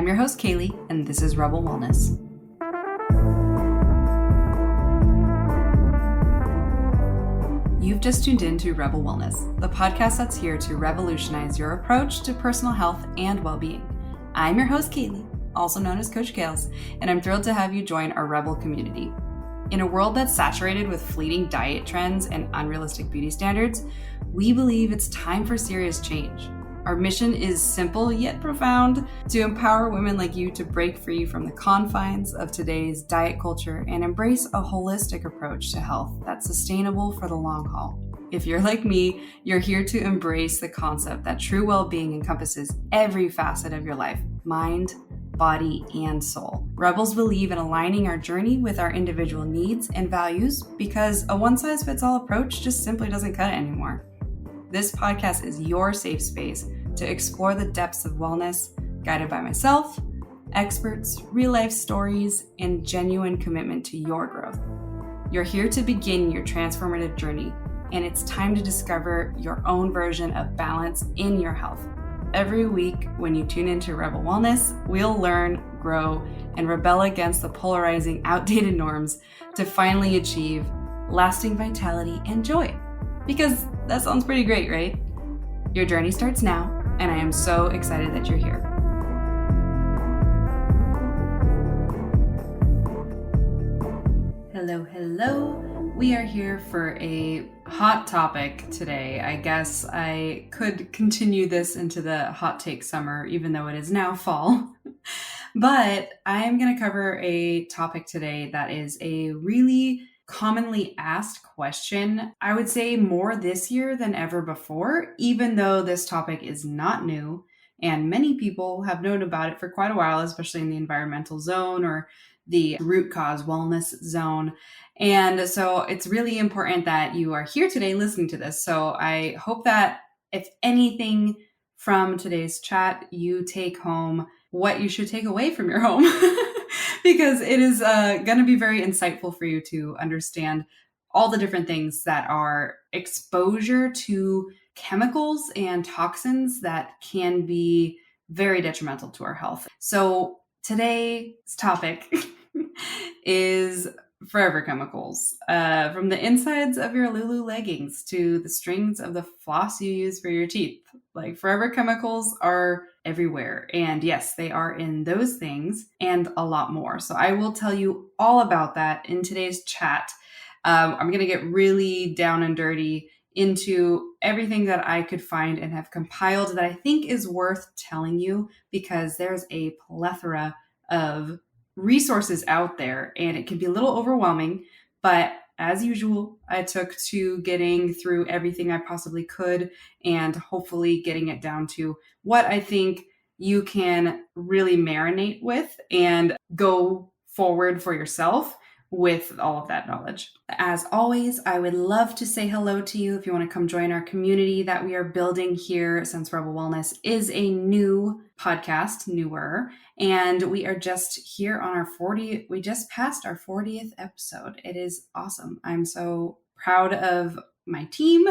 I'm your host, Kaylee, and this is Rebel Wellness. You've just tuned in to Rebel Wellness, the podcast that's here to revolutionize your approach to personal health and well-being. I'm your host, Kaylee, also known as Coach Kales, and I'm thrilled to have you join our Rebel community. In a world that's saturated with fleeting diet trends and unrealistic beauty standards, we believe it's time for serious change. Our mission is simple yet profound: to empower women like you to break free from the confines of today's diet culture and embrace a holistic approach to health that's sustainable for the long haul. If you're like me, you're here to embrace the concept that true well-being encompasses every facet of your life: mind, body, and soul. Rebels believe in aligning our journey with our individual needs and values because a one-size-fits-all approach just simply doesn't cut it anymore. This podcast is your safe space to explore the depths of wellness, guided by myself, experts, real-life stories, and genuine commitment to your growth. You're here to begin your transformative journey, and it's time to discover your own version of balance in your health. Every week, when you tune into Rebel Wellness, we'll learn, grow, and rebel against the polarizing, outdated norms to finally achieve lasting vitality and joy. Because that sounds pretty great, right? Your journey starts now, and I am so excited that you're here. Hello. We are here for a hot topic today. I guess I could continue this into the hot take summer, even though it is now fall. But I'm going to cover a topic today that is a really commonly asked question. I would say more this year than ever before, even though this topic is not new and many people have known about it for quite a while, especially in the environmental zone or the root cause wellness zone. And so it's really important that you are here today listening to this. So I hope that if anything from today's chat, you take home what you should take away from your home. Because it is going to be very insightful for you to understand all the different things that are exposure to chemicals and toxins that can be very detrimental to our health. So today's topic is forever chemicals. From the insides of your Lulu leggings to the strings of the floss you use for your teeth. Like, forever chemicals are everywhere. And yes, they are in those things and a lot more. So I will tell you all about that in today's chat. I'm going to get really down and dirty into everything that I could find and have compiled that I think is worth telling you, because there's a plethora of resources out there and it can be a little overwhelming. But as usual, I took to getting through everything I possibly could and hopefully getting it down to what I think you can really marinate with and go forward for yourself with all of that knowledge. As always, I would love to say hello to you if you want to come join our community that we are building here, since Rebel Wellness is a new podcast, newer, and we are just here on our 40th. We just passed our 40th episode. It is awesome. I'm so proud of my team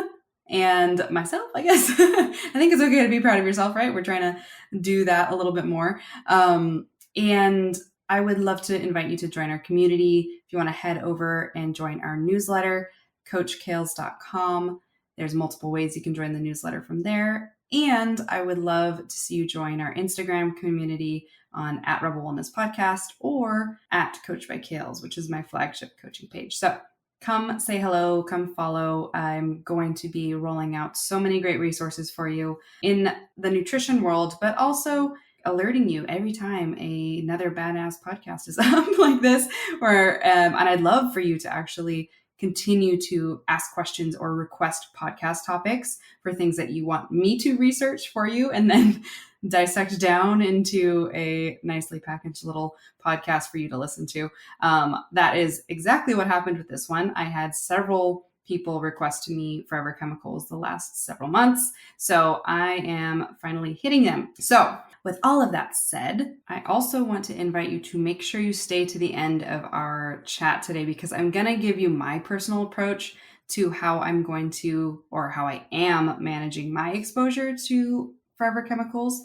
and myself, I guess. I think it's okay to be proud of yourself, right? We're trying to do that a little bit more. And I would love to invite you to join our community. If you want to head over and join our newsletter, coachkales.com. There's multiple ways you can join the newsletter from there. And I would love to see you join our Instagram community on @Rebel Wellness Podcast or @Coach by Kales, which is my flagship coaching page. So come say hello, come follow. I'm going to be rolling out so many great resources for you in the nutrition world, but also alerting you every time another badass podcast is up like this, and I'd love for you to actually continue to ask questions or request podcast topics for things that you want me to research for you and then dissect down into a nicely packaged little podcast for you to listen to. That is exactly what happened with this one. I had several people request to me forever chemicals the last several months, so I am finally hitting them. So with all of that said, I also want to invite you to make sure you stay to the end of our chat today, because I'm going to give you my personal approach to how I'm going to, or how I am managing my exposure to forever chemicals.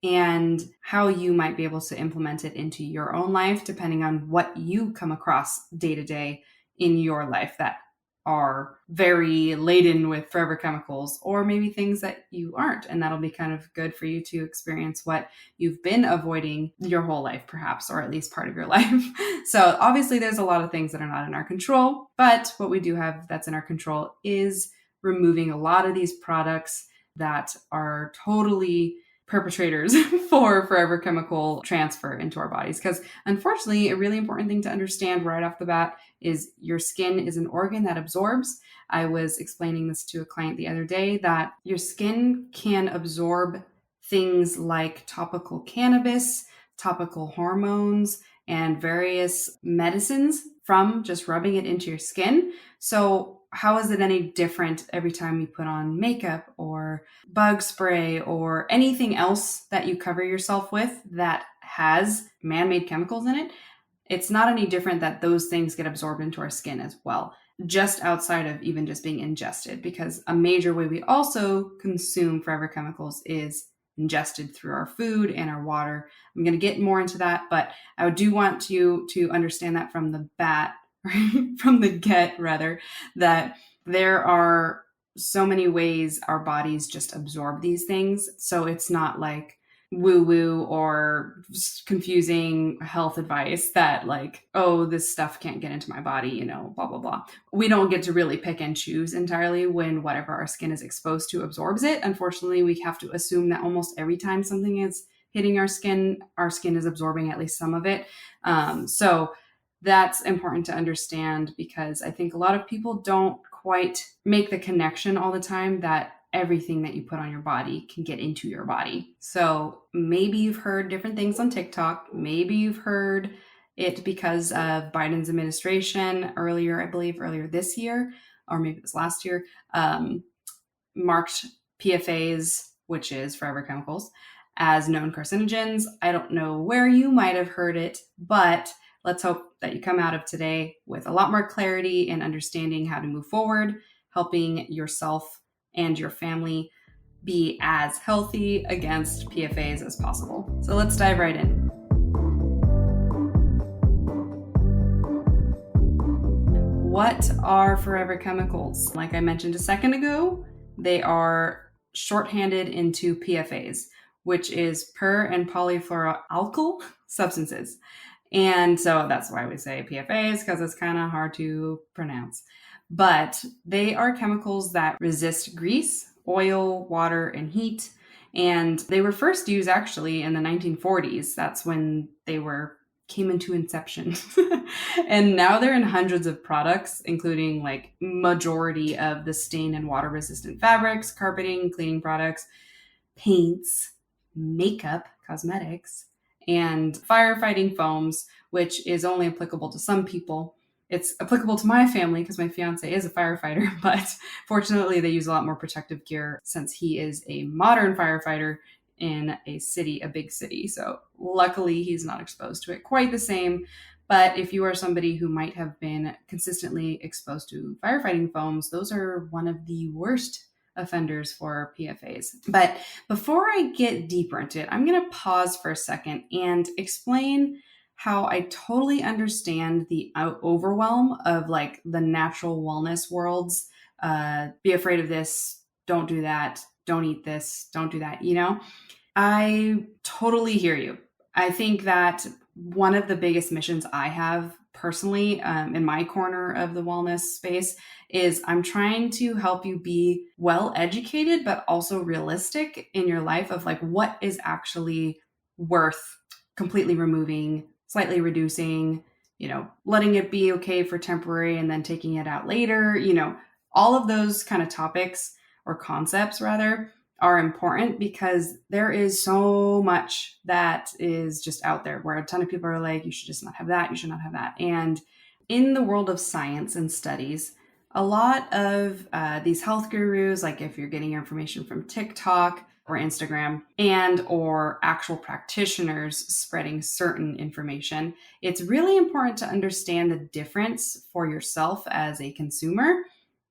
and how you might be able to implement it into your own life, depending on what you come across day to day in your life that are very laden with forever chemicals, or maybe things that you aren't. And that'll be kind of good for you to experience what you've been avoiding your whole life, perhaps, or at least part of your life. So obviously there's a lot of things that are not in our control, but what we do have that's in our control is removing a lot of these products that are totally perpetrators for forever chemical transfer into our bodies. Because unfortunately, a really important thing to understand right off the bat is your skin is an organ that absorbs. I was explaining this to a client the other day that your skin can absorb things like topical cannabis, topical hormones, and various medicines from just rubbing it into your skin. So how is it any different every time you put on makeup or bug spray or anything else that you cover yourself with that has man-made chemicals in it? It's not any different that those things get absorbed into our skin as well, just outside of even just being ingested, because a major way we also consume forever chemicals is ingested through our food and our water. I'm going to get more into that, but I do want you to understand that from the bat, from the get rather, that there are so many ways our bodies just absorb these things. So it's not like woo-woo or confusing health advice that like, oh, this stuff can't get into my body, blah, blah, blah. We don't get to really pick and choose entirely when whatever our skin is exposed to absorbs it. Unfortunately, we have to assume that almost every time something is hitting our skin is absorbing at least some of it. So that's important to understand, because I think a lot of people don't quite make the connection all the time that everything that you put on your body can get into your body. So maybe you've heard different things on TikTok. Maybe you've heard it because of Biden's administration earlier this year, or maybe it was last year, marked PFAs, which is forever chemicals, as known carcinogens. I don't know where you might have heard it, but let's hope that you come out of today with a lot more clarity and understanding how to move forward, helping yourself and your family be as healthy against PFAs as possible. So let's dive right in. What are forever chemicals? Like I mentioned a second ago, they are shorthanded into PFAs, which is per and polyfluoroalkyl substances. And so that's why we say PFAs, because it's kind of hard to pronounce. But they are chemicals that resist grease, oil, water, and heat. And they were first used actually in the 1940s. That's when they came into inception. And now they're in hundreds of products, including like majority of the stain and water resistant fabrics, carpeting, cleaning products, paints, makeup, cosmetics, and firefighting foams, which is only applicable to some people. It's applicable to my family because my fiance is a firefighter, but fortunately they use a lot more protective gear since he is a modern firefighter in a big city. So luckily he's not exposed to it quite the same. But if you are somebody who might have been consistently exposed to firefighting foams, those are one of the worst offenders for PFAs. But before I get deeper into it, I'm going to pause for a second and explain how I totally understand the overwhelm of like the natural wellness worlds. Be afraid of this, don't do that, don't eat this, don't do that, I totally hear you. I think that one of the biggest missions I have personally in my corner of the wellness space is I'm trying to help you be well educated, but also realistic in your life of like what is actually worth completely removing, slightly reducing, letting it be okay for temporary and then taking it out later, all of those kind of topics or concepts rather are important because there is so much that is just out there where a ton of people are like, you should just not have that, you should not have that. And in the world of science and studies, a lot of these health gurus, like if you're getting your information from TikTok or Instagram and or actual practitioners spreading certain information, it's really important to understand the difference for yourself as a consumer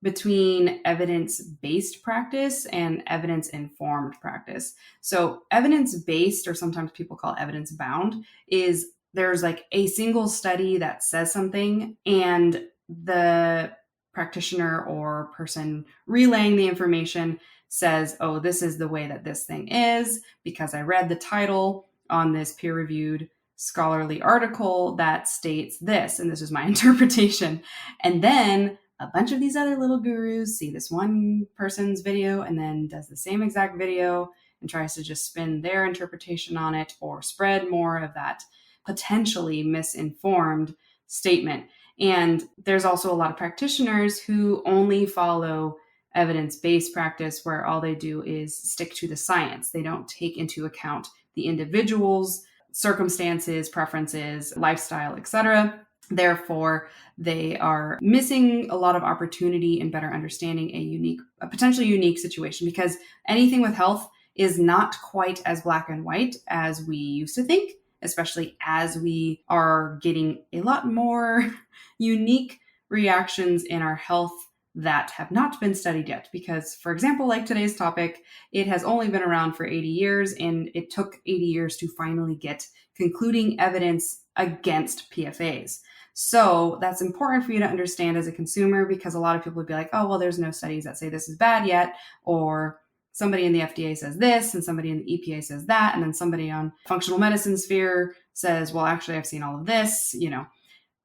between evidence-based practice and evidence-informed practice. So evidence-based, or sometimes people call it evidence-bound, is there's like a single study that says something, and the practitioner or person relaying the information says, oh, this is the way that this thing is because I read the title on this peer-reviewed scholarly article that states this, and this is my interpretation. And then a bunch of these other little gurus see this one person's video and then does the same exact video and tries to just spin their interpretation on it or spread more of that potentially misinformed statement. And there's also a lot of practitioners who only follow evidence-based practice where all they do is stick to the science. They don't take into account the individual's circumstances, preferences, lifestyle, etc. Therefore, they are missing a lot of opportunity in better understanding a potentially unique situation, because anything with health is not quite as black and white as we used to think, especially as we are getting a lot more unique reactions in our health that have not been studied yet. Because, for example, like today's topic, it has only been around for 80 years, and it took 80 years to finally get concluding evidence against PFAs. So that's important for you to understand as a consumer, because a lot of people would be like, oh, well, there's no studies that say this is bad yet, or somebody in the FDA says this, and somebody in the EPA says that, and then somebody on functional medicine sphere says, well, actually, I've seen all of this.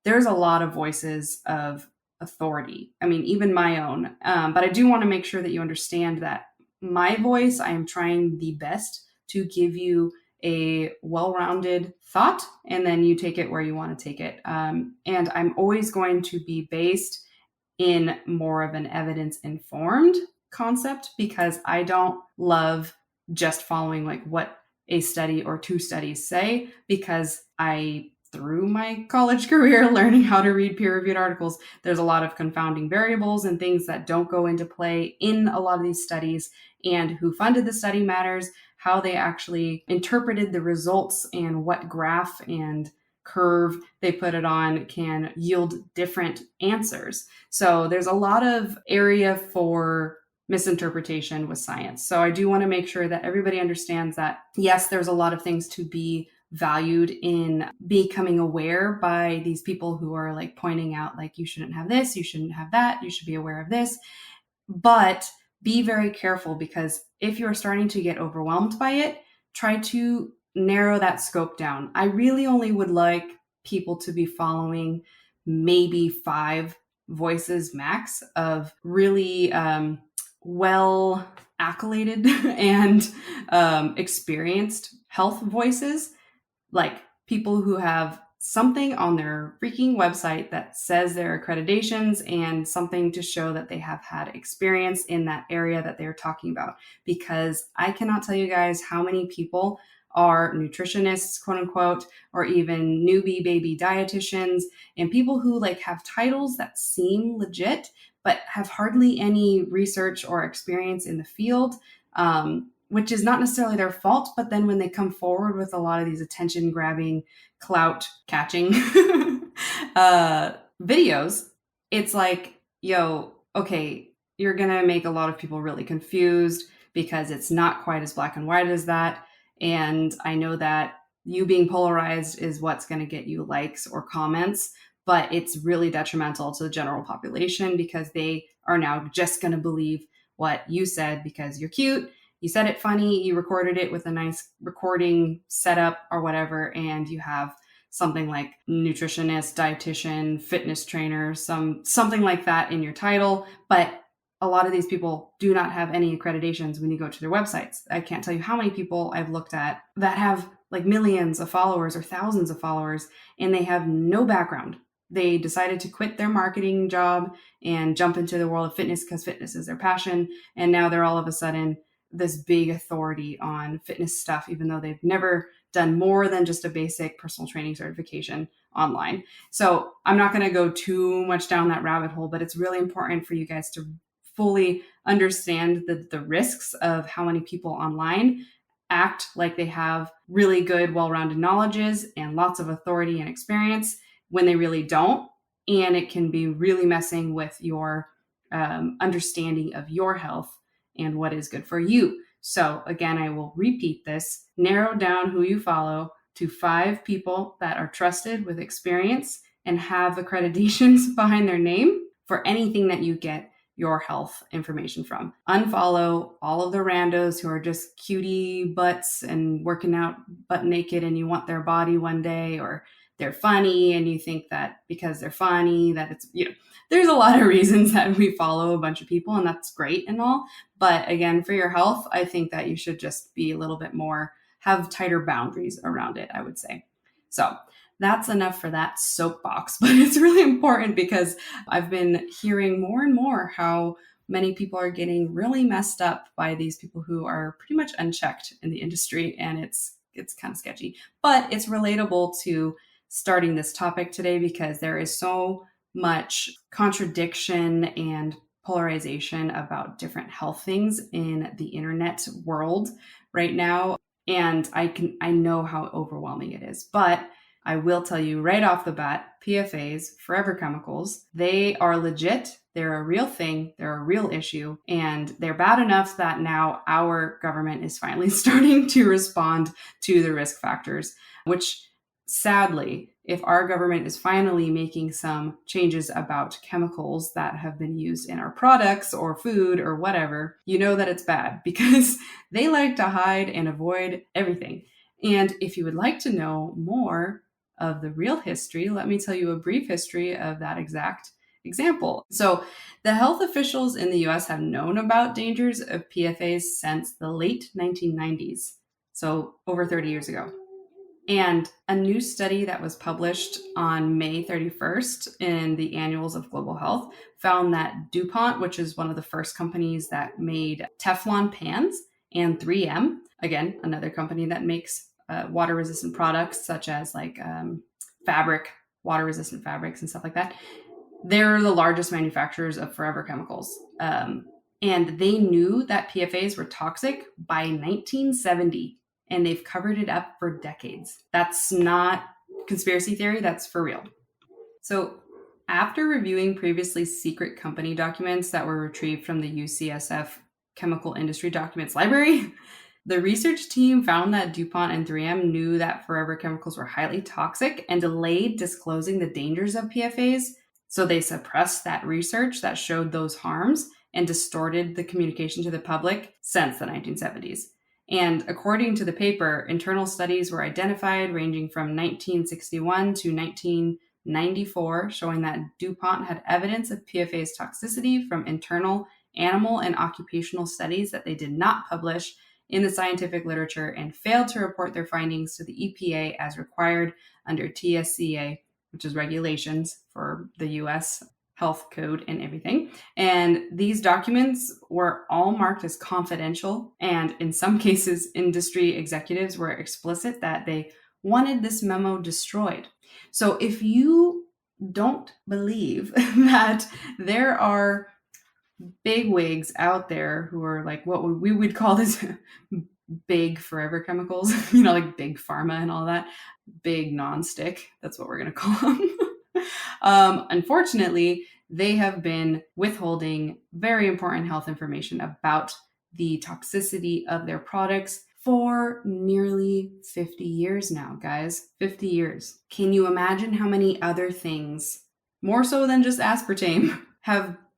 There's a lot of voices of authority. I mean, even my own. But I do want to make sure that you understand that my voice, I am trying the best to give you a well-rounded thought, and then you take it where you want to take it. And I'm always going to be based in more of an evidence-informed concept, because I don't love just following like what a study or two studies say, because through my college career learning how to read peer-reviewed articles, there's a lot of confounding variables and things that don't go into play in a lot of these studies, and who funded the study matters, how they actually interpreted the results, and what graph and curve they put it on can yield different answers. So there's a lot of area for misinterpretation with science. So I do want to make sure that everybody understands that, yes, there's a lot of things to be valued in becoming aware by these people who are like pointing out like, you shouldn't have this, you shouldn't have that, you should be aware of this. But be very careful, because if you're starting to get overwhelmed by it, try to narrow that scope down. I really only would like people to be following maybe 5 voices max of really well accoladed and experienced health voices, like people who have something on their freaking website that says their accreditations and something to show that they have had experience in that area that they're talking about. Because I cannot tell you guys how many people are nutritionists, quote unquote, or even newbie baby dietitians, and people who like have titles that seem legit, but have hardly any research or experience in the field, which is not necessarily their fault. But then when they come forward with a lot of these attention grabbing, clout catching videos, it's like, yo, okay, you're going to make a lot of people really confused, because it's not quite as black and white as that. And I know that you being polarized is what's going to get you likes or comments, but it's really detrimental to the general population, because they are now just going to believe what you said because you're cute, you said it funny, you recorded it with a nice recording setup or whatever, and you have something like nutritionist, dietitian, fitness trainer, something like that in your title. But a lot of these people do not have any accreditations when you go to their websites. I can't tell you how many people I've looked at that have like millions of followers or thousands of followers, and they have no background. They decided to quit their marketing job and jump into the world of fitness because fitness is their passion. And now they're all of a sudden this big authority on fitness stuff, even though they've never done more than just a basic personal training certification online. So I'm not going to go too much down that rabbit hole, but it's really important for you guys to fully understand the risks of how many people online act like they have really good, well-rounded knowledges and lots of authority and experience when they really don't. And it can be really messing with your understanding of your health and what is good for you. So again, I will repeat this: narrow down who you follow to 5 people that are trusted with experience and have accreditations behind their name for anything that you get your health information from. Unfollow all of the randos who are just cutie butts and working out butt naked, and you want their body one day, or they're funny and you think that because they're funny that it's, there's a lot of reasons that we follow a bunch of people, and that's great and all. But again, for your health, I think that you should just be a little bit more, have tighter boundaries around it, I would say. So that's enough for that soapbox, but it's really important because I've been hearing more and more how many people are getting really messed up by these people who are pretty much unchecked in the industry, and it's kind of sketchy. But it's relatable to starting this topic today because there is so much contradiction and polarization about different health things in the internet world right now. And I know how overwhelming it is, but I will tell you right off the bat, PFAs, forever chemicals, they are legit. They're a real thing. They're a real issue. And they're bad enough that now our government is finally starting to respond to the risk factors, which sadly, if our government is finally making some changes about chemicals that have been used in our products or food or whatever, you know that it's bad because they like to hide and avoid everything. And if you would like to know more of the real history, let me tell you a brief history of that exact example. So the health officials in the US have known about dangers of PFAS since the late 1990s, so over 30 years ago. And a new study that was published on May 31st in the Annuals of Global Health found that DuPont, which is one of the first companies that made Teflon pans, and 3M, again, another company that makes water-resistant products such as like fabric, water-resistant fabrics and stuff like that, they're the largest manufacturers of forever chemicals. And they knew that PFAs were toxic by 1970. And they've covered it up for decades. That's not conspiracy theory, that's for real. So after reviewing previously secret company documents that were retrieved from the UCSF Chemical Industry Documents Library, the research team found that DuPont and 3M knew that forever chemicals were highly toxic and delayed disclosing the dangers of PFAs. So they suppressed that research that showed those harms and distorted the communication to the public since the 1970s. And according to the paper, internal studies were identified ranging from 1961 to 1994, showing that DuPont had evidence of PFAS toxicity from internal animal and occupational studies that they did not publish in the scientific literature and failed to report their findings to the EPA as required under TSCA, which is regulations for the US health code and everything. And these documents were all marked as confidential. And in some cases, industry executives were explicit that they wanted this memo destroyed. So if you don't believe that there are big wigs out there who are like what we would call this big forever chemicals, like big pharma and all that, big non-stick, that's what we're going to call them. Unfortunately, they have been withholding very important health information about the toxicity of their products for nearly 50 years now, guys. 50 years. Can you imagine how many other things, more so than just aspartame,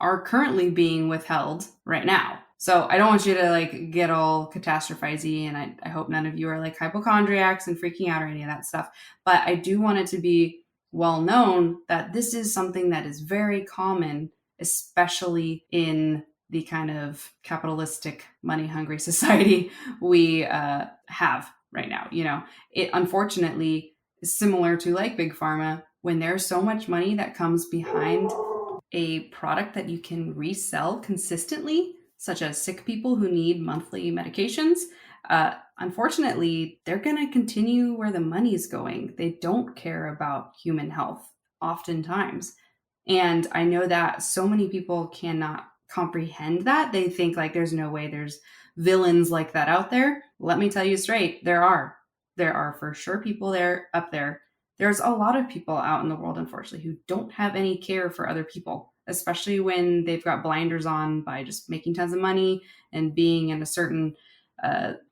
are currently being withheld right now? So I don't want you to get all catastrophize-y, and I hope none of you are like hypochondriacs and freaking out or any of that stuff. But I do want it to be well known that this is something that is very common, especially in the kind of capitalistic, money-hungry society we have right now. It unfortunately is similar to like big pharma. When there's so much money that comes behind a product that you can resell consistently, such as sick people who need monthly medications, unfortunately, they're going to continue where the money's going. They don't care about human health oftentimes. And I know that so many people cannot comprehend that. They think there's no way there's villains like that out there. Let me tell you straight, there are. There are for sure people up there. There's a lot of people out in the world, unfortunately, who don't have any care for other people, especially when they've got blinders on by just making tons of money and being in a certain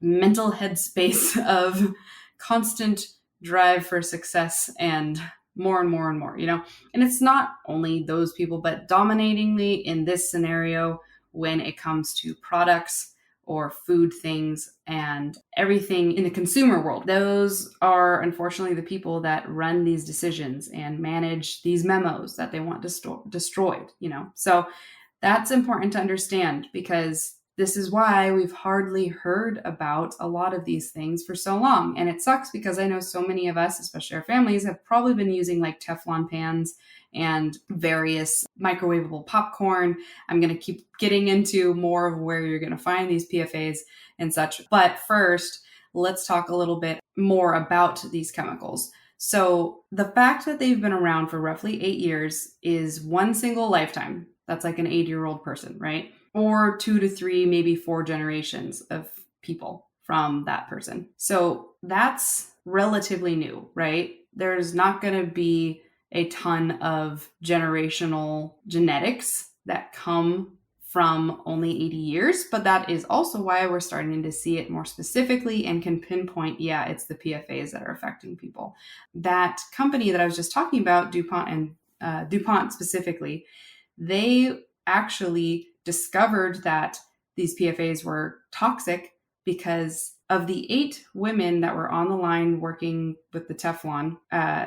mental headspace of constant drive for success and more and more and more, And it's not only those people, but dominatingly in this scenario, when it comes to products or food things and everything in the consumer world, those are unfortunately the people that run these decisions and manage these memos that they want destroyed, So that's important to understand, because this is why we've hardly heard about a lot of these things for so long. And it sucks because I know so many of us, especially our families, have probably been using like Teflon pans and various microwavable popcorn. I'm going to keep getting into more of where you're going to find these PFAs and such. But first, let's talk a little bit more about these chemicals. So the fact that they've been around for roughly 8 years is one single lifetime. That's like an 80-year-old person, right? Or 2 to 3, maybe 4 generations of people from that person. So that's relatively new, right? There's not going to be a ton of generational genetics that come from only 80 years, but that is also why we're starting to see it more specifically and can pinpoint, it's the PFAs that are affecting people. That company that I was just talking about, DuPont specifically, they actually discovered that these PFAs were toxic because of the 8 women that were on the line working with the Teflon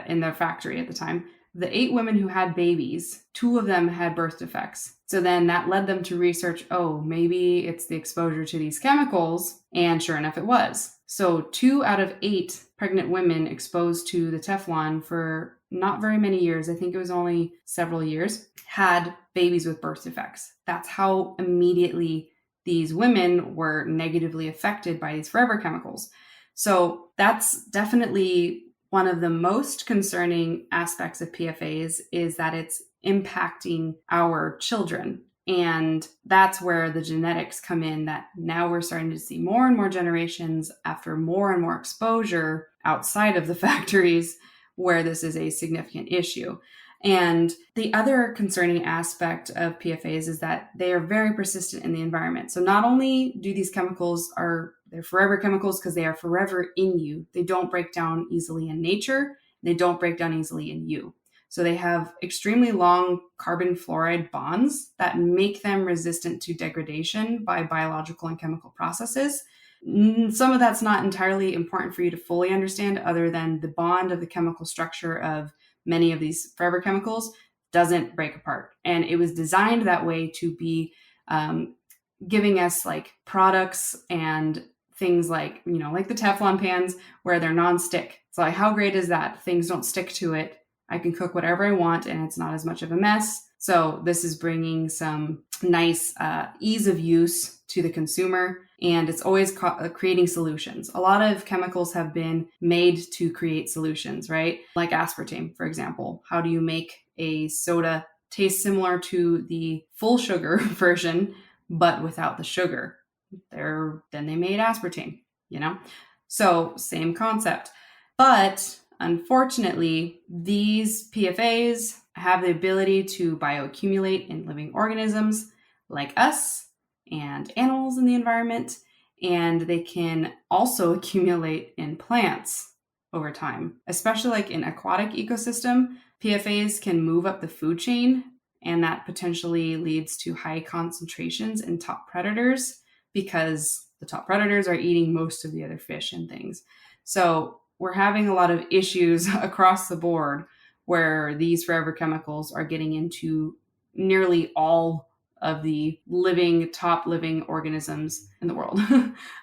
in their factory at the time. The 8 women who had babies, 2 of them had birth defects. So then that led them to research, maybe it's the exposure to these chemicals. And sure enough, it was. So 2 out of 8 pregnant women exposed to the Teflon for not very many years, I think it was only several years, had babies with birth defects. That's how immediately these women were negatively affected by these forever chemicals. So that's definitely one of the most concerning aspects of PFAs, is that it's impacting our children. And that's where the genetics come in, that now we're starting to see more and more generations after more and more exposure outside of the factories where this is a significant issue. And the other concerning aspect of PFAs is that they are very persistent in the environment. So not only do these chemicals they're forever chemicals because they are forever in you. They don't break down easily in nature. They don't break down easily in you. So they have extremely long carbon fluoride bonds that make them resistant to degradation by biological and chemical processes. Some of that's not entirely important for you to fully understand, other than the bond of the chemical structure of many of these forever chemicals doesn't break apart. And it was designed that way to be giving us like products and things like, like the Teflon pans where they're non-stick. So like, how great is that? Things don't stick to it. I can cook whatever I want and it's not as much of a mess. So this is bringing some nice ease of use to the consumer, and it's always creating solutions. A lot of chemicals have been made to create solutions, right? Like aspartame, for example. How do you make a soda taste similar to the full sugar version, but without the sugar? Then they made aspartame, So same concept. But unfortunately, these PFAs have the ability to bioaccumulate in living organisms like us and animals in the environment, and they can also accumulate in plants over time, especially like in aquatic ecosystem. PFAs can move up the food chain, and that potentially leads to high concentrations in top predators, because the top predators are eating most of the other fish and things. So we're having a lot of issues across the board where these forever chemicals are getting into nearly all of the top living organisms in the world,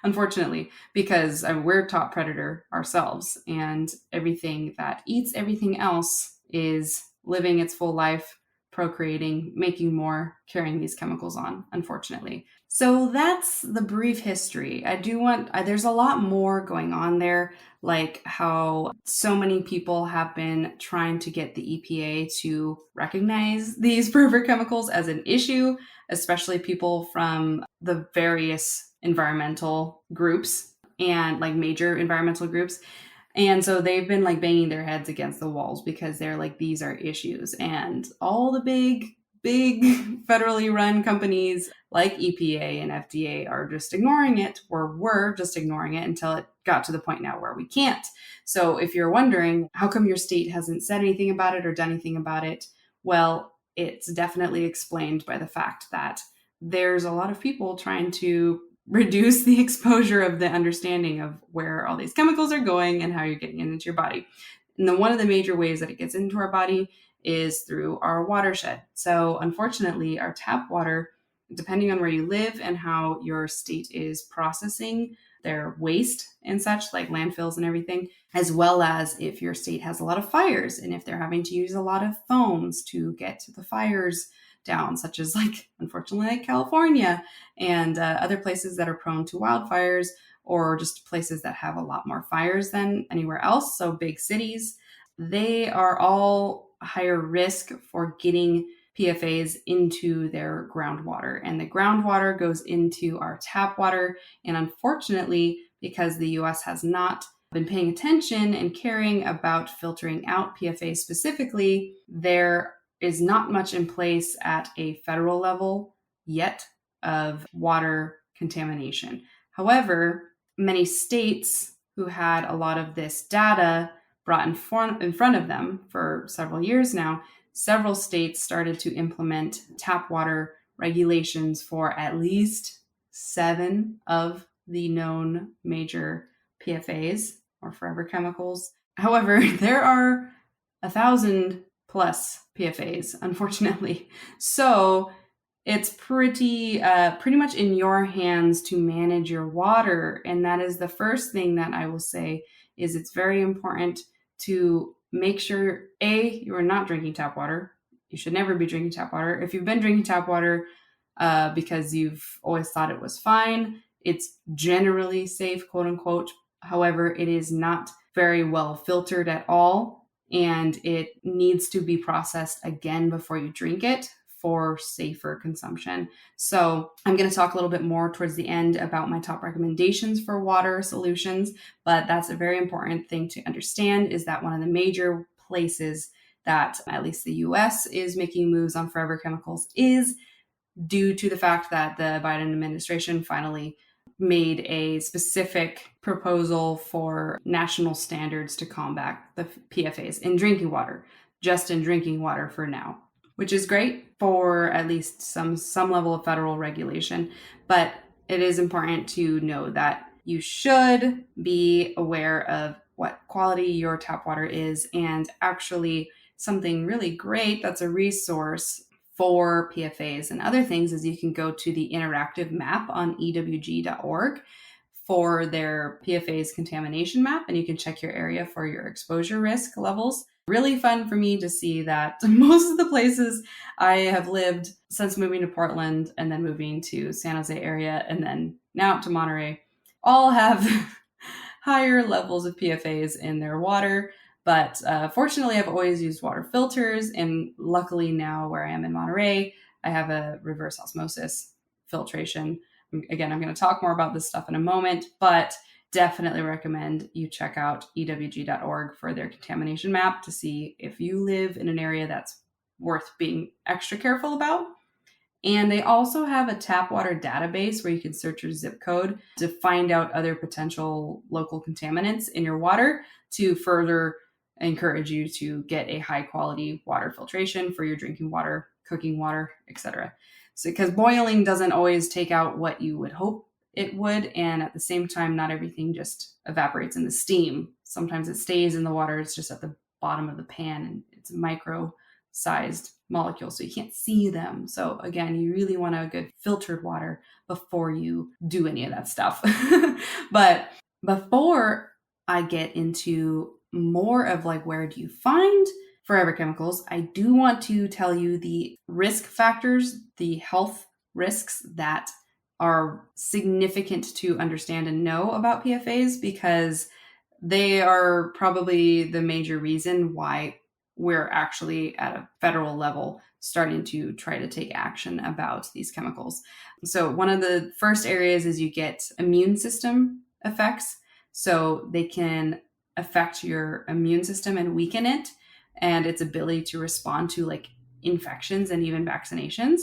unfortunately, because we're top predator ourselves, and everything that eats everything else is living its full life, procreating, making more, carrying these chemicals on, unfortunately. So that's the brief history. There's a lot more going on there, like how so many people have been trying to get the EPA to recognize these forever chemicals as an issue, especially people from the various environmental groups and like major environmental groups. And so they've been like banging their heads against the walls because they're like, these are issues. And all the big big federally run companies like EPA and FDA are just ignoring it, or were just ignoring it until it got to the point now where we can't. So if you're wondering how come your state hasn't said anything about it or done anything about it, well, it's definitely explained by the fact that there's a lot of people trying to reduce the exposure of the understanding of where all these chemicals are going and how you're getting it into your body. And then one of the major ways that it gets into our body is through our watershed. So unfortunately, our tap water, depending on where you live and how your state is processing their waste and such, like landfills and everything, as well as if your state has a lot of fires and if they're having to use a lot of foams to get the fires down, such as like, unfortunately, like California and other places that are prone to wildfires, or just places that have a lot more fires than anywhere else. So big cities, they are all higher risk for getting PFAs into their groundwater. And the groundwater goes into our tap water. And unfortunately, because the US has not been paying attention and caring about filtering out PFAs specifically, there is not much in place at a federal level yet of water contamination. However, many states who had a lot of this data brought in front of them for several years now, several states started to implement tap water regulations for at least 7 of the known major PFAs, or forever chemicals. However, there are 1,000 plus PFAs, unfortunately. So it's pretty much in your hands to manage your water. And that is the first thing that I will say is it's very important to make sure, A, you are not drinking tap water. You should never be drinking tap water. If you've been drinking tap water because you've always thought it was fine, it's generally safe, quote unquote. However, it is not very well filtered at all, and it needs to be processed again before you drink it for safer consumption. So I'm going to talk a little bit more towards the end about my top recommendations for water solutions, but that's a very important thing to understand, is that one of the major places that at least the US is making moves on forever chemicals is due to the fact that the Biden administration finally made a specific proposal for national standards to combat the PFAs in drinking water, just in drinking water for now, which is great for at least some level of federal regulation. But it is important to know that you should be aware of what quality your tap water is. And actually, something really great that's a resource for PFAs and other things is you can go to the interactive map on ewg.org for their PFAs contamination map, and you can check your area for your exposure risk levels. Really fun for me to see that most of the places I have lived since moving to Portland and then moving to San Jose area and then now to Monterey all have higher levels of PFAs in their water. But fortunately, I've always used water filters. And luckily now where I am in Monterey, I have a reverse osmosis filtration. Again, I'm going to talk more about this stuff in a moment, but definitely recommend you check out ewg.org for their contamination map to see if you live in an area that's worth being extra careful about. And they also have a tap water database where you can search your zip code to find out other potential local contaminants in your water to further encourage you to get a high quality water filtration for your drinking water, cooking water, etc. So because boiling doesn't always take out what you would hope it would, and at the same time, not everything just evaporates in the steam. Sometimes it stays in the water, it's just at the bottom of the pan and it's micro sized molecules, so you can't see them. So again, you really want a good filtered water before you do any of that stuff. But before I get into more of like where do you find forever chemicals, I do want to tell you the risk factors, the health risks that are significant to understand and know about PFAs, because they are probably the major reason why we're actually at a federal level starting to try to take action about these chemicals. So one of the first areas is you get immune system effects. So they can affect your immune system and weaken it and its ability to respond to like infections and even vaccinations.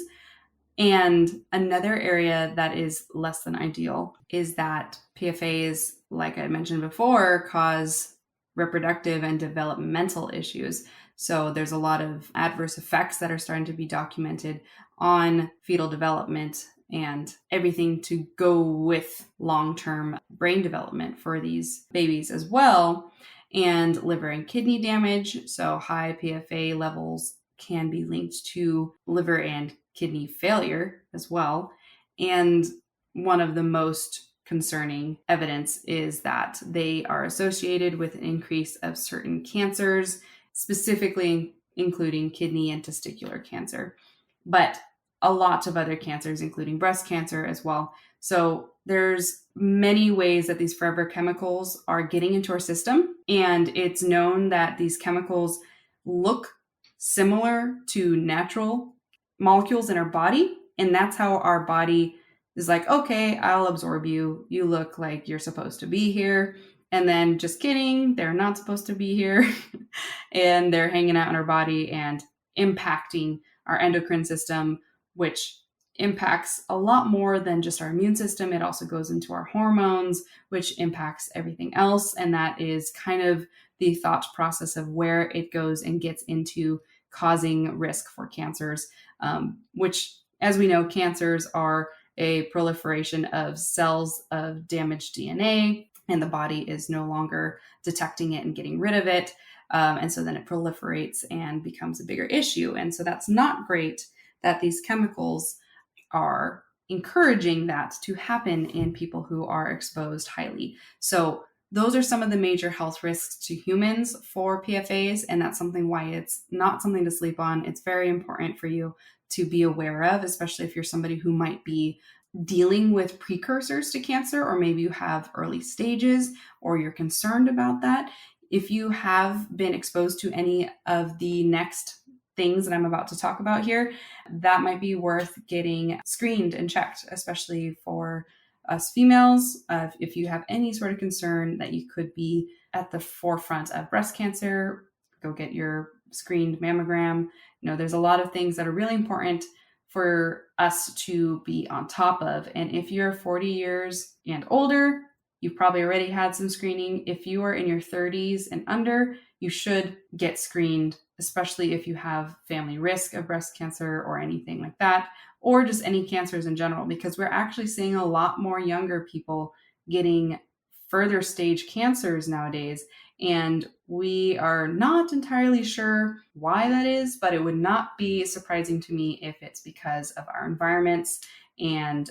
And another area that is less than ideal is that PFAs, like I mentioned before, cause reproductive and developmental issues. So there's a lot of adverse effects that are starting to be documented on fetal development and everything to go with long-term brain development for these babies as well, and liver and kidney damage. So high PFA levels can be linked to liver and kidney failure as well. And one of the most concerning evidence is that they are associated with an increase of certain cancers, specifically including kidney and testicular cancer, but a lot of other cancers, including breast cancer as well. So there's many ways that these forever chemicals are getting into our system. And it's known that these chemicals look similar to natural molecules in our body. And that's how our body is like, okay, I'll absorb you. You look like you're supposed to be here. And then just kidding, they're not supposed to be here. And they're hanging out in our body and impacting our endocrine system, which impacts a lot more than just our immune system. It also goes into our hormones, which impacts everything else. And that is kind of the thought process of where it goes and gets into causing risk for cancers, which, as we know, cancers are a proliferation of cells of damaged DNA, and the body is no longer detecting it and getting rid of it. And so then it proliferates and becomes a bigger issue. And so that's not great that these chemicals are encouraging that to happen in people who are exposed highly. So those are some of the major health risks to humans for PFAs, and that's something why it's not something to sleep on. It's very important for you to be aware of, especially if you're somebody who might be dealing with precursors to cancer, or maybe you have early stages or you're concerned about that. If you have been exposed to any of the next things that I'm about to talk about here, that might be worth getting screened and checked, especially for us females. If you have any sort of concern that you could be at the forefront of breast cancer, go get your screened mammogram. There's a lot of things that are really important for us to be on top of. And if you're 40 years and older, you've probably already had some screening. If you are in your 30s and under, you should get screened, especially if you have family risk of breast cancer or anything like that, or just any cancers in general, because we're actually seeing a lot more younger people getting further stage cancers nowadays. And we are not entirely sure why that is, but it would not be surprising to me if it's because of our environments and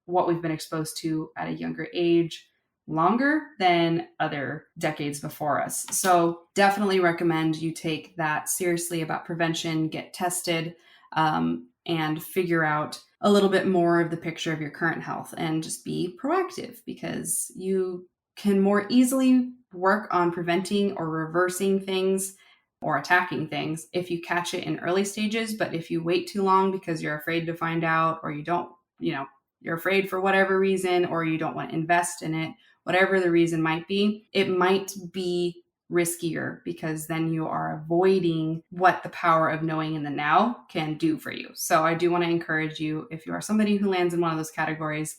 what we've been exposed to at a younger age longer than other decades before us. So definitely recommend you take that seriously about prevention, get tested, and figure out a little bit more of the picture of your current health and just be proactive, because you can more easily work on preventing or reversing things or attacking things if you catch it in early stages. But if you wait too long because you're afraid to find out, or you don't, you're afraid for whatever reason, or you don't want to invest in it, whatever the reason might be, it might be riskier, because then you are avoiding what the power of knowing in the now can do for you. So I do want to encourage you, if you are somebody who lands in one of those categories,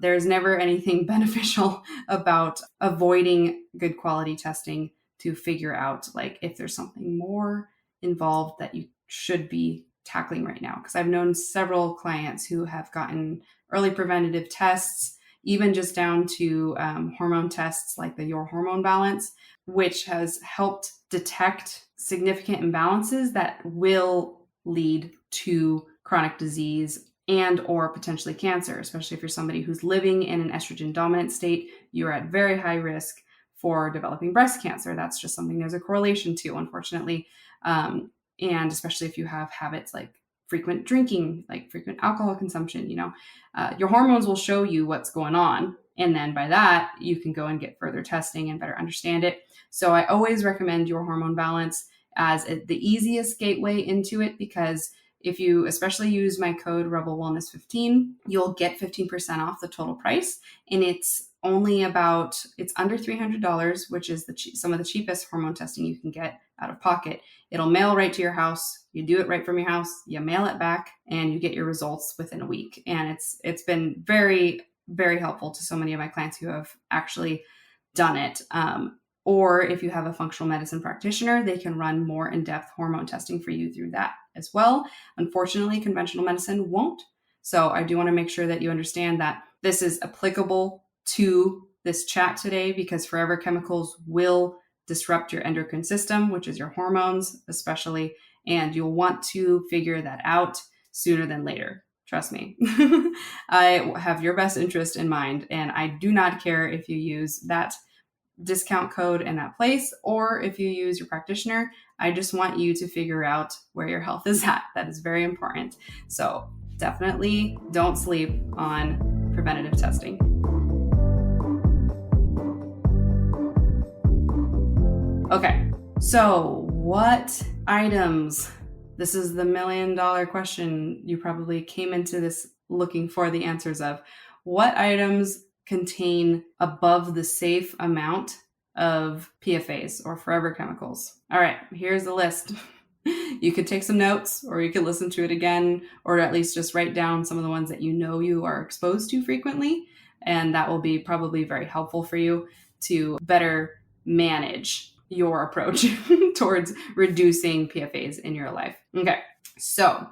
there's never anything beneficial about avoiding good quality testing to figure out if there's something more involved that you should be tackling right now. Because I've known several clients who have gotten early preventative tests, even just down to hormone tests like the Your Hormone Balance, which has helped detect significant imbalances that will lead to chronic disease and or potentially cancer. Especially if you're somebody who's living in an estrogen dominant state, you're at very high risk for developing breast cancer. That's just something there's a correlation to, unfortunately. And especially if you have habits like frequent drinking, like frequent alcohol consumption, your hormones will show you what's going on. And then by that, you can go and get further testing and better understand it. So I always recommend Your Hormone Balance as the easiest gateway into it, because if you especially use my code Rebel Wellness 15, you'll get 15% off the total price. And it's only it's under $300, which is some of the cheapest hormone testing you can get out of pocket. It'll mail right to your house. You do it right from your house, you mail it back, and you get your results within a week. And it's been very, very helpful to so many of my clients who have actually done it. Or if you have a functional medicine practitioner, they can run more in-depth hormone testing for you through that as well. Unfortunately, conventional medicine won't. So I do want to make sure that you understand that this is applicable to this chat today, because forever chemicals will disrupt your endocrine system, which is your hormones especially, and you'll want to figure that out sooner than later. Trust me. I have your best interest in mind, and I do not care if you use that discount code in that place or if you use your practitioner. I just want you to figure out where your health is at. That is very important. So definitely don't sleep on preventative testing. Okay, so what items? This is the $1 million question. You probably came into this looking for the answers of. What items contain above the safe amount of PFAs or forever chemicals? All right, here's the list. You could take some notes, or you could listen to it again, or at least just write down some of the ones that you know you are exposed to frequently. And that will be probably very helpful for you to better manage your approach towards reducing PFAs in your life. Okay, so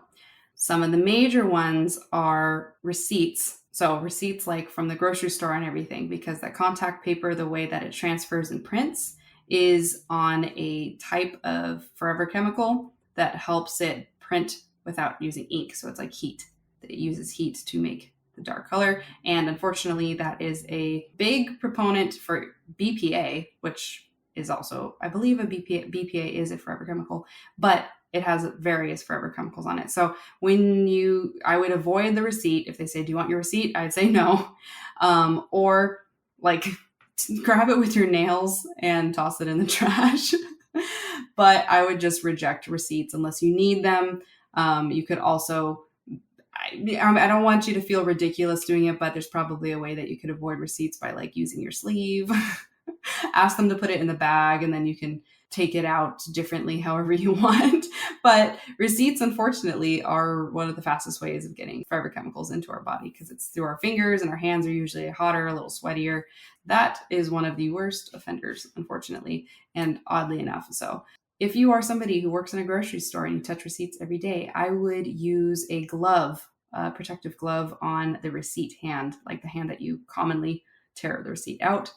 some of the major ones are receipts. So receipts like from the grocery store and everything, because that contact paper, the way that it transfers and prints is on a type of forever chemical that helps it print without using ink. So it's like heat. It uses heat to make the dark color. And unfortunately, that is a big proponent for BPA, which is also, I believe, BPA is a forever chemical, but it has various forever chemicals on it. So I would avoid the receipt. If they say, do you want your receipt? I'd say no. Or like grab it with your nails and toss it in the trash. But I would just reject receipts unless you need them. You could also, I don't want you to feel ridiculous doing it, but there's probably a way that you could avoid receipts by like using your sleeve. Ask them to put it in the bag, and then you can take it out differently however you want. But receipts, unfortunately, are one of the fastest ways of getting forever chemicals into our body, because it's through our fingers, and our hands are usually hotter, a little sweatier. That is one of the worst offenders, unfortunately, and oddly enough. So if you are somebody who works in a grocery store and you touch receipts every day, I would use a glove, a protective glove on the receipt hand, like the hand that you commonly tear the receipt out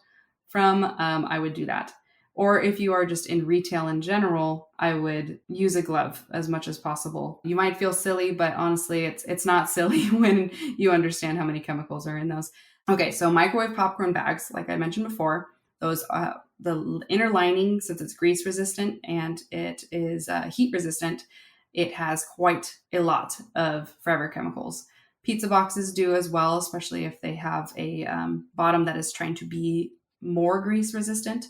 from. I would do that. Or if you are just in retail in general, I would use a glove as much as possible. You might feel silly, but honestly, it's not silly when you understand how many chemicals are in those. Okay, so microwave popcorn bags, like I mentioned before, those the inner lining, since it's grease resistant and it is heat resistant, it has quite a lot of forever chemicals. Pizza boxes do as well, especially if they have a bottom that is trying to be more grease resistant.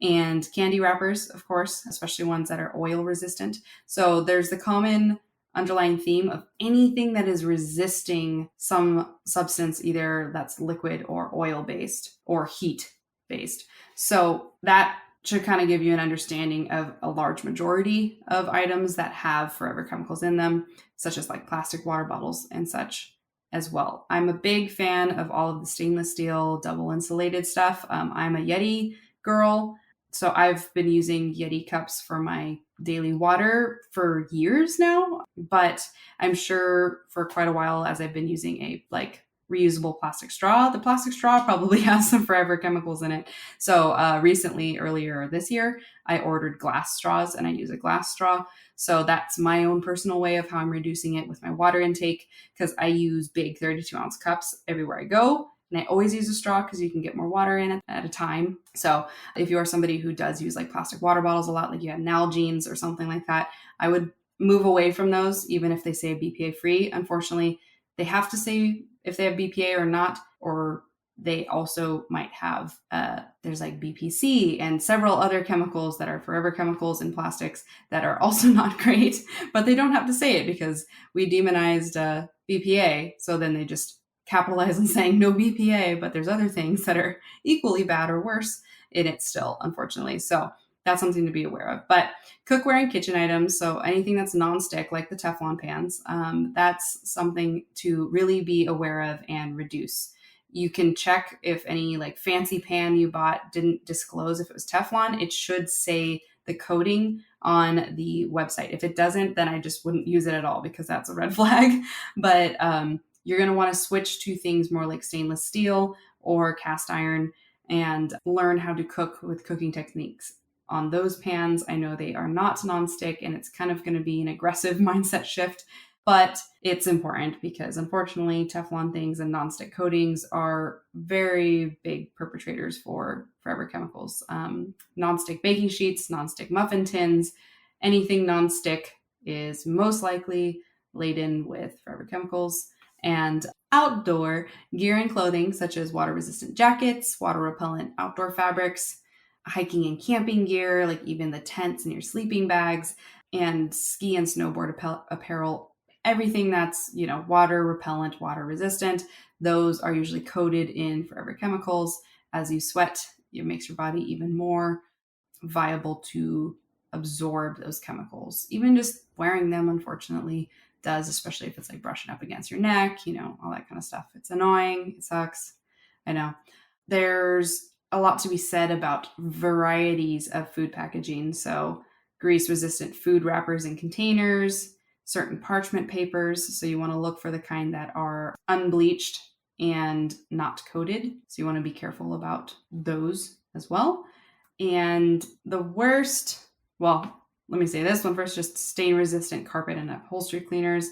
And candy wrappers, of course, especially ones that are oil resistant. So there's the common underlying theme of anything that is resisting some substance, either that's liquid or oil based or heat based. So that should kind of give you an understanding of a large majority of items that have forever chemicals in them, such as like plastic water bottles and such as well. I'm a big fan of all of the stainless steel double insulated stuff. I'm a Yeti girl. So I've been using Yeti cups for my daily water for years now, but I'm sure for quite a while, as I've been using a reusable plastic straw, the plastic straw probably has some forever chemicals in it. So recently, earlier this year, I ordered glass straws and I use a glass straw. So that's my own personal way of how I'm reducing it with my water intake, because I use big 32-ounce cups everywhere I go. And I always use a straw because you can get more water in it at a time. So if you are somebody who does use like plastic water bottles a lot, like you have Nalgene's or something like that, I would move away from those, even if they say BPA free. Unfortunately, they have to say if they have BPA or not, or they also might have, there's like BPC and several other chemicals that are forever chemicals in plastics that are also not great, but they don't have to say it because we demonized BPA. So then they just capitalize on saying no BPA, but there's other things that are equally bad or worse in it still, unfortunately. So that's something to be aware of. But cookware and kitchen items, so anything that's nonstick, like the Teflon pans, that's something to really be aware of and reduce. You can check if any like fancy pan you bought didn't disclose if it was Teflon. It should say the coating on the website. If it doesn't, then I just wouldn't use it at all because that's a red flag. But you're going to want to switch to things more like stainless steel or cast iron and learn how to cook with cooking techniques on those pans. I know they are not nonstick, and it's kind of going to be an aggressive mindset shift, but it's important because unfortunately Teflon things and nonstick coatings are very big perpetrators for forever chemicals. Nonstick baking sheets, nonstick muffin tins, anything nonstick is most likely laden with forever chemicals. And outdoor gear and clothing such as water resistant jackets, water repellent outdoor fabrics, hiking and camping gear, like even the tents and your sleeping bags, and ski and snowboard apparel, everything that's, water repellent, water resistant, those are usually coated in forever chemicals. As you sweat, it makes your body even more viable to absorb those chemicals. Even just wearing them, unfortunately, does, especially if it's like brushing up against your neck, all that kind of stuff. It's annoying. It sucks. I know. There's a lot to be said about varieties of food packaging. So grease resistant food wrappers and containers, certain parchment papers. So you want to look for the kind that are unbleached and not coated. So you want to be careful about those as well. And the worst, well, let me say this one first, just stain resistant carpet and upholstery cleaners,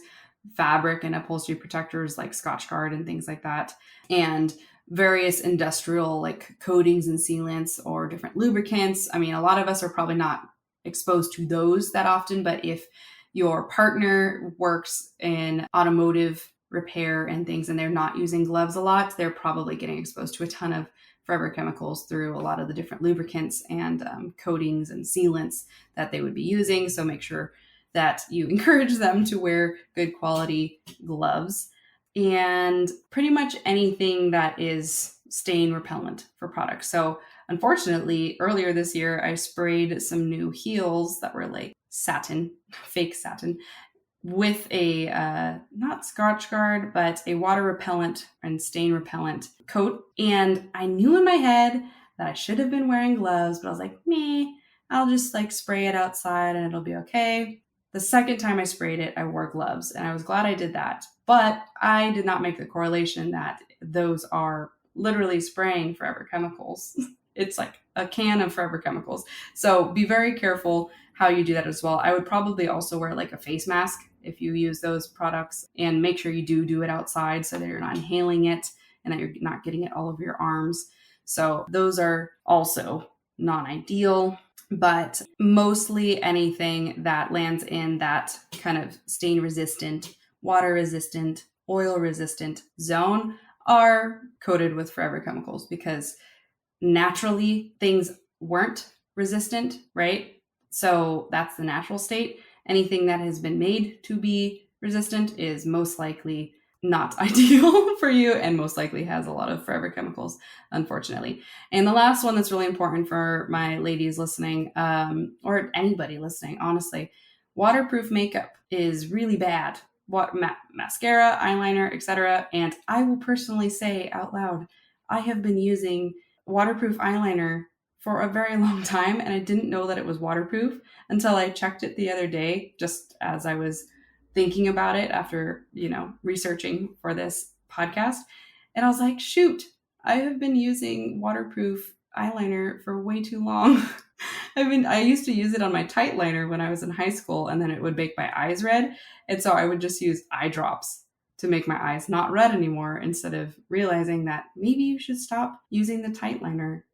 fabric and upholstery protectors like Scotchgard and things like that, and various industrial like coatings and sealants or different lubricants. I mean, a lot of us are probably not exposed to those that often, but if your partner works in automotive repair and things and they're not using gloves a lot, they're probably getting exposed to a ton of forever chemicals through a lot of the different lubricants and coatings and sealants that they would be using. So make sure that you encourage them to wear good quality gloves and pretty much anything that is stain repellent for products. So unfortunately, earlier this year, I sprayed some new heels that were like satin, fake satin, with a not Scotchgard, but a water repellent and stain repellent coat. And I knew in my head that I should have been wearing gloves, but I was like, meh, I'll just like spray it outside and it'll be okay. The second time I sprayed it, I wore gloves, and I was glad I did that. But I did not make the correlation that those are literally spraying forever chemicals. It's like a can of forever chemicals. So be very careful how you do that as well. I would probably also wear like a face mask if you use those products, and make sure you do it outside so that you're not inhaling it and that you're not getting it all over your arms. So those are also non-ideal, but mostly anything that lands in that kind of stain resistant, water resistant, oil resistant zone are coated with forever chemicals because naturally things weren't resistant, right? So that's the natural state. Anything that has been made to be resistant is most likely not ideal for you and most likely has a lot of forever chemicals, unfortunately. And the last one that's really important for my ladies listening, or anybody listening, honestly, waterproof makeup is really bad. Mascara, eyeliner, etc. And I will personally say out loud, I have been using waterproof eyeliner for a very long time, and I didn't know that it was waterproof until I checked it the other day, just as I was thinking about it after, researching for this podcast. And I was like, shoot, I have been using waterproof eyeliner for way too long. I used to use it on my tight liner when I was in high school, and then it would make my eyes red. And so I would just use eye drops to make my eyes not red anymore, instead of realizing that maybe you should stop using the tight liner,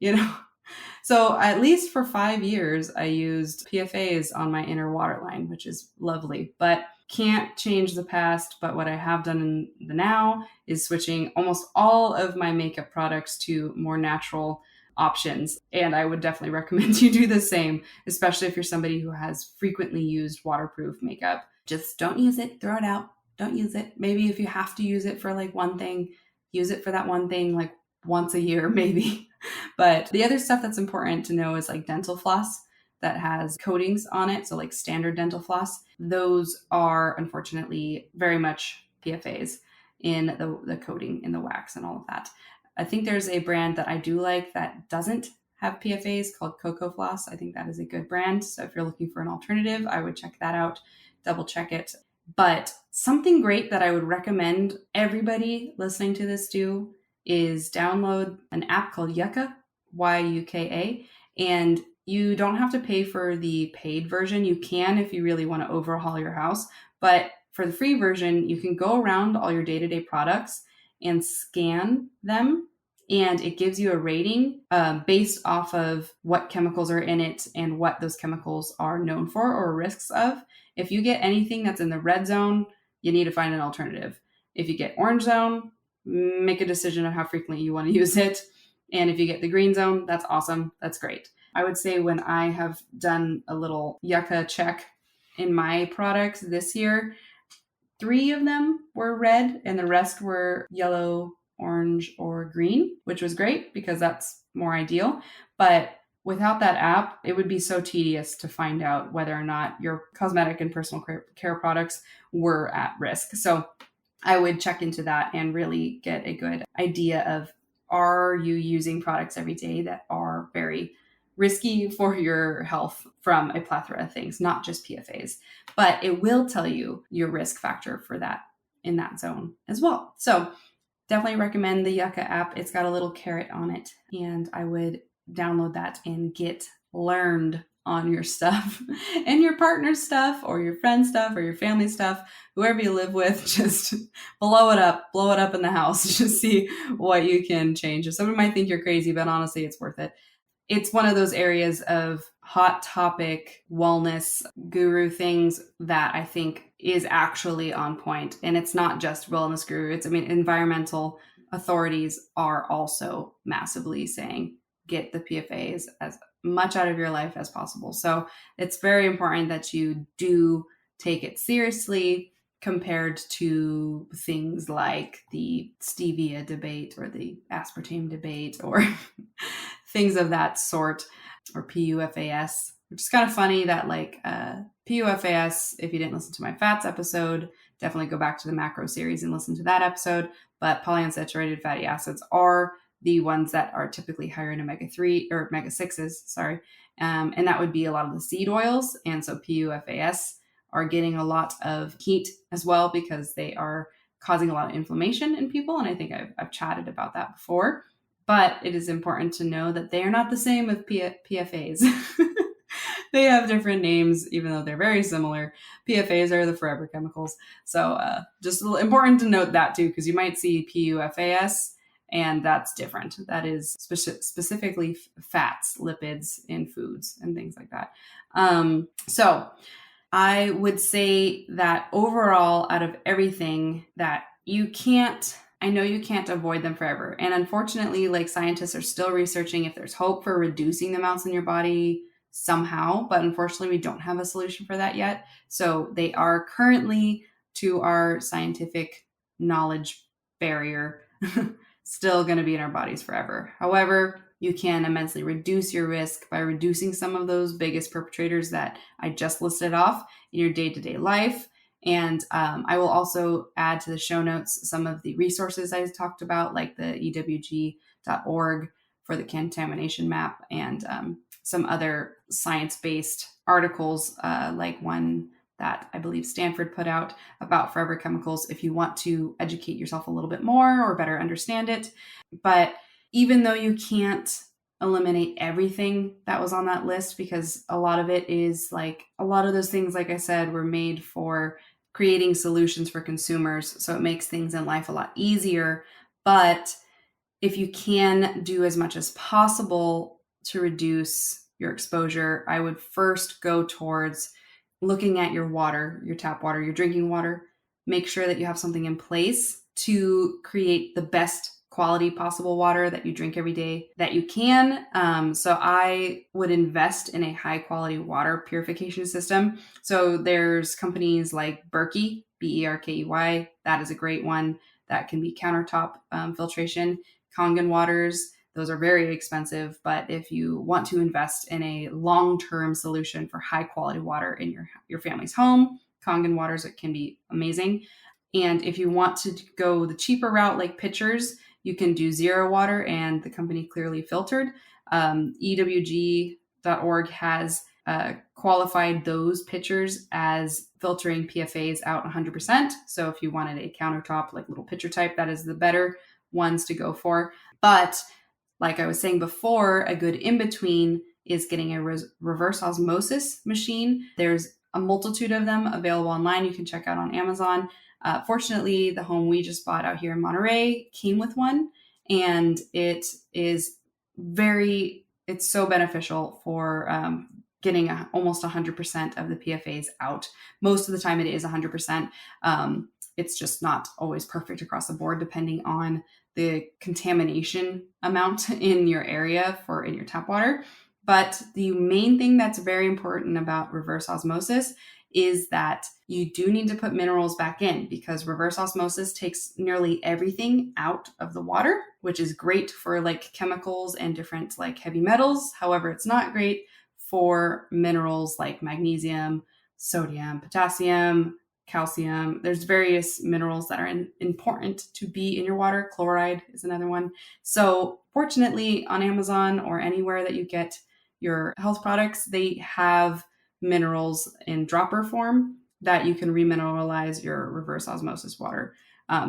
So at least for 5 years, I used PFAs on my inner waterline, which is lovely, but can't change the past. But what I have done in the now is switching almost all of my makeup products to more natural options. And I would definitely recommend you do the same, especially if you're somebody who has frequently used waterproof makeup. Just don't use it, throw it out. Don't use it. Maybe if you have to use it for like one thing, use it for that one thing like once a year, maybe. But the other stuff that's important to know is like dental floss that has coatings on it. So like standard dental floss, those are unfortunately very much PFAs in the coating, in the wax and all of that. I think there's a brand that I do like that doesn't have PFAs called Cocoa Floss. I think that is a good brand. So if you're looking for an alternative, I would check that out, double check it. But something great that I would recommend everybody listening to this do is download an app called Yucca, Yuka, and you don't have to pay for the paid version. You can if you really want to overhaul your house, but for the free version, you can go around all your day-to-day products and scan them, and it gives you a rating based off of what chemicals are in it and what those chemicals are known for or risks of. If you get anything that's in the red zone, you need to find an alternative. If you get orange zone, make a decision on how frequently you want to use it. And if you get the green zone, that's awesome. That's great. I would say when I have done a little Yucca check in my products this year, 3 of them were red and the rest were yellow, orange, or green, which was great because that's more ideal. But without that app, it would be so tedious to find out whether or not your cosmetic and personal care products were at risk. So I would check into that and really get a good idea of, are you using products every day that are very risky for your health from a plethora of things, not just PFAs, but it will tell you your risk factor for that in that zone as well. So definitely recommend the Yucca app. It's got a little carrot on it, and I would download that and get learned on your stuff and your partner's stuff or your friend's stuff or your family stuff, whoever you live with. Just blow it up in the house. Just see what you can change. Someone might think you're crazy, but honestly, it's worth it. It's one of those areas of hot topic wellness guru things that I think is actually on point. And it's not just wellness guru. Environmental authorities are also massively saying, get the PFAs as much out of your life as possible. So it's very important that you do take it seriously compared to things like the stevia debate or the aspartame debate or things of that sort, or PFAS, which is kind of funny that PFAS, if you didn't listen to my fats episode, definitely go back to the macro series and listen to that episode. But polyunsaturated fatty acids are the ones that are typically higher in omega-3 or omega-6s, sorry. And that would be a lot of the seed oils. And so PFAS are getting a lot of heat as well because they are causing a lot of inflammation in people. And I think I've chatted about that before. But it is important to know that they are not the same as PFAs. They have different names, even though they're very similar. PFAs are the forever chemicals. So just important to note that too, because you might see PFAS, and that's different. That is specifically fats, lipids in foods and things like that. So I would say that overall, out of everything, that I know you can't avoid them forever. And unfortunately, scientists are still researching if there's hope for reducing the amounts in your body somehow, but unfortunately, we don't have a solution for that yet. So they are currently, to our scientific knowledge barrier, still going to be in our bodies forever. However, you can immensely reduce your risk by reducing some of those biggest perpetrators that I just listed off in your day-to-day life. And I will also add to the show notes some of the resources I talked about, like the ewg.org for the contamination map, and some other science-based articles, like one that I believe Stanford put out about forever chemicals, if you want to educate yourself a little bit more or better understand it. But even though you can't eliminate everything that was on that list, because a lot of it is a lot of those things, like I said, were made for creating solutions for consumers. So it makes things in life a lot easier. But if you can do as much as possible to reduce your exposure, I would first go towards looking at your water, your tap water, your drinking water. Make sure that you have something in place to create the best quality possible water that you drink every day that you can. So I would invest in a high quality water purification system. So there's companies like Berkey, Berkey. That is a great one that can be countertop filtration. Kangen waters, those are very expensive, but if you want to invest in a long-term solution for high quality water in your family's home, Kangen waters can be amazing. And if you want to go the cheaper route, like pitchers, you can do zero water and the company Clearly Filtered. EWG.org has qualified those pitchers as filtering PFAs out 100%. So if you wanted a countertop, like little pitcher type, that is the better ones to go for. But like I was saying before, a good in-between is getting a reverse osmosis machine. There's a multitude of them available online. You can check out on Amazon. Fortunately, the home we just bought out here in Monterey came with one, and it's so beneficial for getting almost 100% of the PFAs out. Most of the time it is 100%. It's just not always perfect across the board, depending on the contamination amount in your area in your tap water. But the main thing that's very important about reverse osmosis is that you do need to put minerals back in, because reverse osmosis takes nearly everything out of the water, which is great for like chemicals and different like heavy metals. However, it's not great for minerals like magnesium, sodium, potassium, calcium. There's various minerals that are important to be in your water. Chloride is another one. So fortunately, on Amazon or anywhere that you get your health products, they have minerals in dropper form that you can remineralize your reverse osmosis water.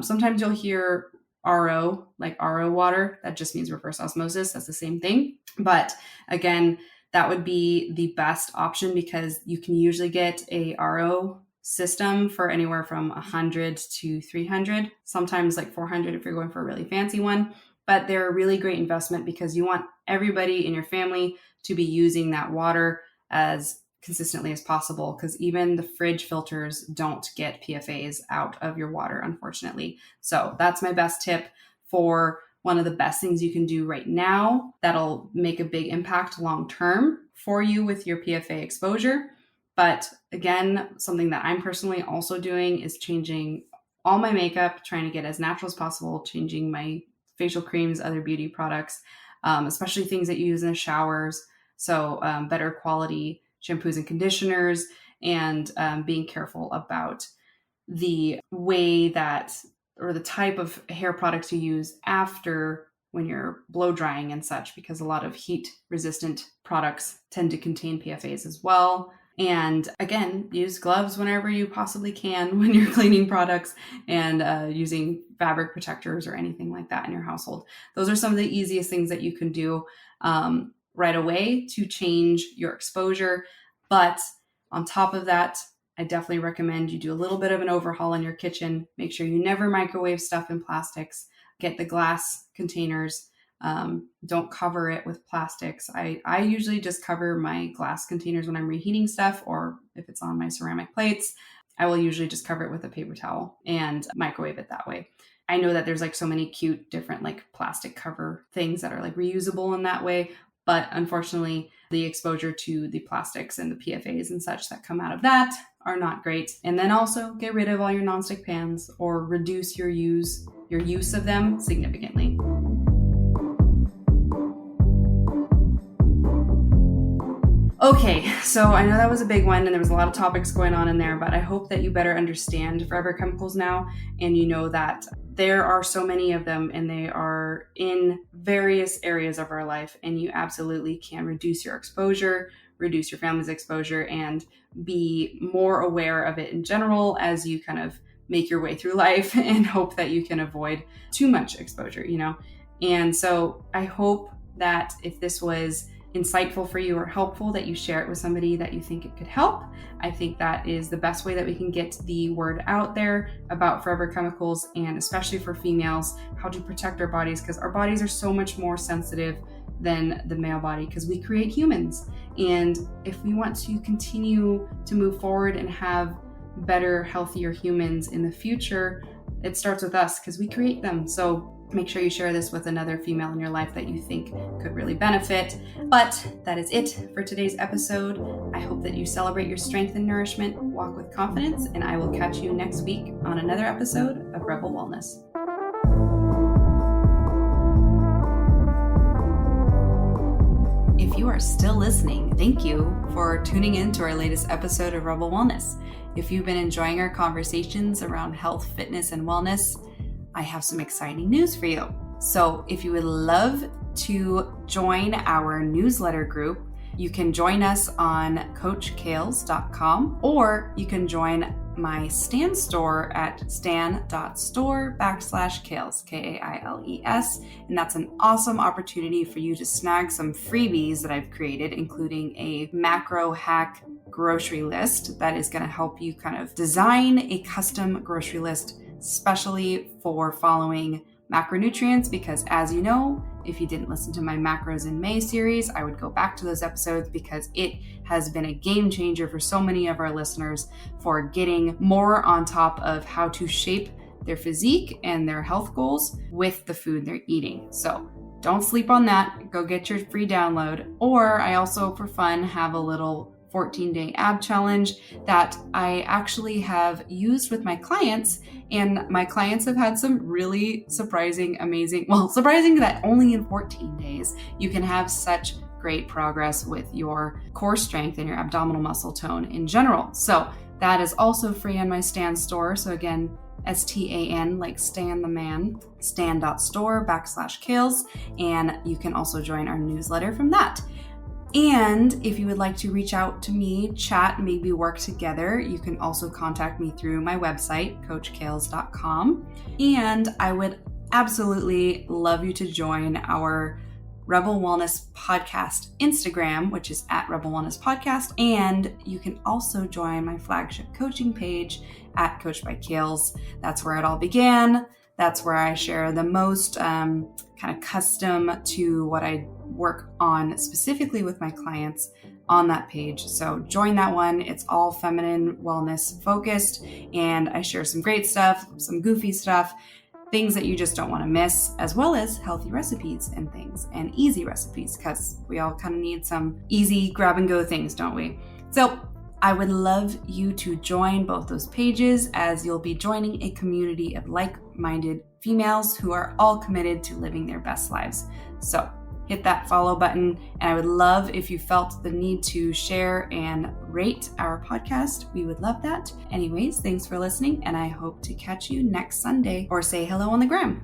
Sometimes you'll hear RO, like RO water. That just means reverse osmosis. That's the same thing. But again, that would be the best option, because you can usually get a RO system for anywhere from 100 to 300, sometimes like 400 if you're going for a really fancy one. But they're a really great investment, because you want everybody in your family to be using that water as consistently as possible, because even the fridge filters don't get PFAs out of your water, unfortunately. So that's my best tip for one of the best things you can do right now that'll make a big impact long term for you with your PFA exposure. But again, something that I'm personally also doing is changing all my makeup, trying to get as natural as possible, changing my facial creams, other beauty products, especially things that you use in the showers. So better quality shampoos and conditioners, and being careful about the way that, or the type of hair products you use after when you're blow drying and such, because a lot of heat resistant products tend to contain PFAs as well. And again, use gloves whenever you possibly can when you're cleaning products, and using fabric protectors or anything like that in your household. Those are some of the easiest things that you can do right away to change your exposure. But on top of that, I definitely recommend you do a little bit of an overhaul in your kitchen. Make sure you never microwave stuff in plastics. Get the glass containers. Don't cover it with plastics. I usually just cover my glass containers when I'm reheating stuff, or if it's on my ceramic plates, I will usually just cover it with a paper towel and microwave it that way. I know that there's like so many cute different like plastic cover things that are like reusable in that way, but unfortunately the exposure to the plastics and the PFAs and such that come out of that are not great. And then also get rid of all your nonstick pans, or reduce your use of them significantly. Okay, so I know that was a big one and there was a lot of topics going on in there, but I hope that you better understand forever chemicals now, and you know that there are so many of them and they are in various areas of our life, and you absolutely can reduce your exposure, reduce your family's exposure, and be more aware of it in general as you kind of make your way through life, and hope that you can avoid too much exposure, And so I hope that if this was insightful for you or helpful, that you share it with somebody that you think it could help. I think that is the best way that we can get the word out there about forever chemicals, and especially for females, how to protect our bodies, because our bodies are so much more sensitive than the male body, because we create humans. And if we want to continue to move forward and have better, healthier humans in the future, it starts with us, because we create them. So make sure you share this with another female in your life that you think could really benefit. But that is it for today's episode. I hope that you celebrate your strength and nourishment, walk with confidence, and I will catch you next week on another episode of Rebel Wellness. you are still listening, thank you for tuning in to our latest episode of Rebel Wellness. If you've been enjoying our conversations around health, fitness, and wellness, I have some exciting news for you. So if you would love to join our newsletter group, you can join us on coachkales.com, or you can join my Stan store at stan.store/Kales, Kales. And that's an awesome opportunity for you to snag some freebies that I've created, including a macro hack grocery list that is going to help you kind of design a custom grocery list, especially for following macronutrients, because as you know, if you didn't listen to my Macros in May series, I would go back to those episodes because it has been a game changer for so many of our listeners for getting more on top of how to shape their physique and their health goals with the food they're eating. So don't sleep on that. Go get your free download. Or I also, for fun, have a little 14-day ab challenge that I actually have used with my clients, and my clients have had some really surprising that only in 14 days you can have such great progress with your core strength and your abdominal muscle tone in general. So that is also free on my Stan store. So again, STAN, like Stan the man, stan.store/Kales, and you can also join our newsletter from that. And if you would like to reach out to me, chat, maybe work together, you can also contact me through my website, coachkales.com. And I would absolutely love you to join our Rebel Wellness Podcast Instagram, which is at Rebel Wellness Podcast. And you can also join my flagship coaching page at Coach by Kales. That's where it all began. That's where I share the most kind of custom to what I work on specifically with my clients on that page. So join that one. It's all feminine wellness focused, and I share some great stuff, some goofy stuff, things that you just don't want to miss, as well as healthy recipes and things, and easy recipes, because we all kind of need some easy grab and go things, don't we? So I would love you to join both those pages, as you'll be joining a community of like-minded females who are all committed to living their best lives. So hit that follow button, and I would love if you felt the need to share and rate our podcast. We would love that. Anyways, thanks for listening, and I hope to catch you next Sunday, or say hello on the gram.